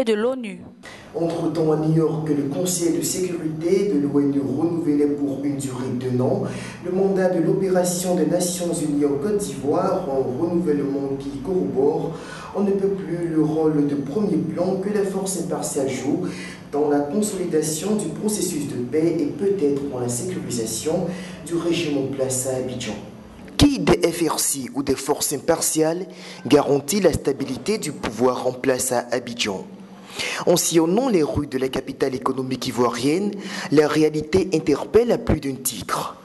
et de l'ONU. Entre-temps, à New York, le Conseil de sécurité de l'ONU renouvelait pour une durée d'1 an le mandat de l'opération des Nations Unies en Côte d'Ivoire, un renouvellement qui corrobore on ne peut plus le rôle de premier plan que la force impartiale joue dans la consolidation du processus de paix et peut-être dans la sécurisation du régime en place à Abidjan. Qui des FRC ou des forces impartiales garantit la stabilité du pouvoir en place à Abidjan? En sillonnant les rues de la capitale économique ivoirienne, la réalité interpelle à plus d'un titre.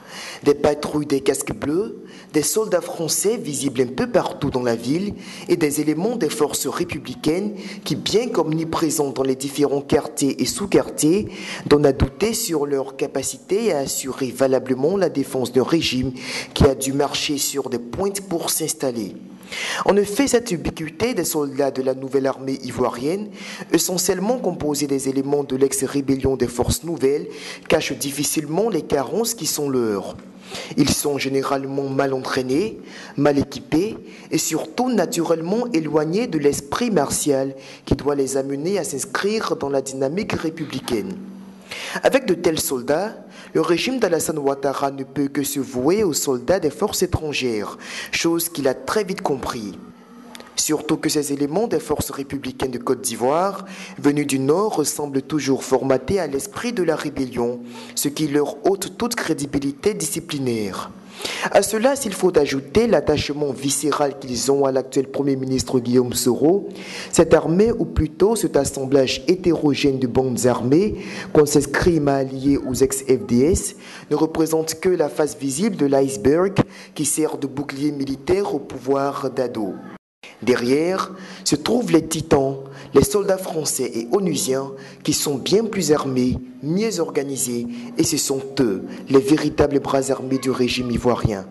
Des patrouilles des casques bleus, des soldats français visibles un peu partout dans la ville et des éléments des forces républicaines qui, bien qu'omniprésents dans les différents quartiers et sous-quartiers, donnent à douter sur leur capacité à assurer valablement la défense d'un régime qui a dû marcher sur des pointes pour s'installer. En effet, cette ubiquité des soldats de la nouvelle armée ivoirienne, essentiellement composée des éléments de l'ex-rébellion des forces nouvelles, cache difficilement les carences qui sont leurs. Ils sont généralement mal entraînés, mal équipés et surtout naturellement éloignés de l'esprit martial qui doit les amener à s'inscrire dans la dynamique républicaine. Avec de tels soldats, le régime d'Alassane Ouattara ne peut que se vouer aux soldats des forces étrangères, chose qu'il a très vite compris. Surtout que ces éléments des forces républicaines de Côte d'Ivoire, venus du Nord, ressemblent toujours formatés à l'esprit de la rébellion, ce qui leur ôte toute crédibilité disciplinaire. À cela, s'il faut ajouter l'attachement viscéral qu'ils ont à l'actuel Premier ministre Guillaume Soro, cette armée, ou plutôt cet assemblage hétérogène de bandes armées, qu'on s'escrime à allier aux ex-FDS, ne représente que la face visible de l'iceberg qui sert de bouclier militaire au pouvoir d'Ado. Derrière se trouvent les titans, les soldats français et onusiens qui sont bien plus armés, mieux organisés et ce sont eux les véritables bras armés du régime ivoirien.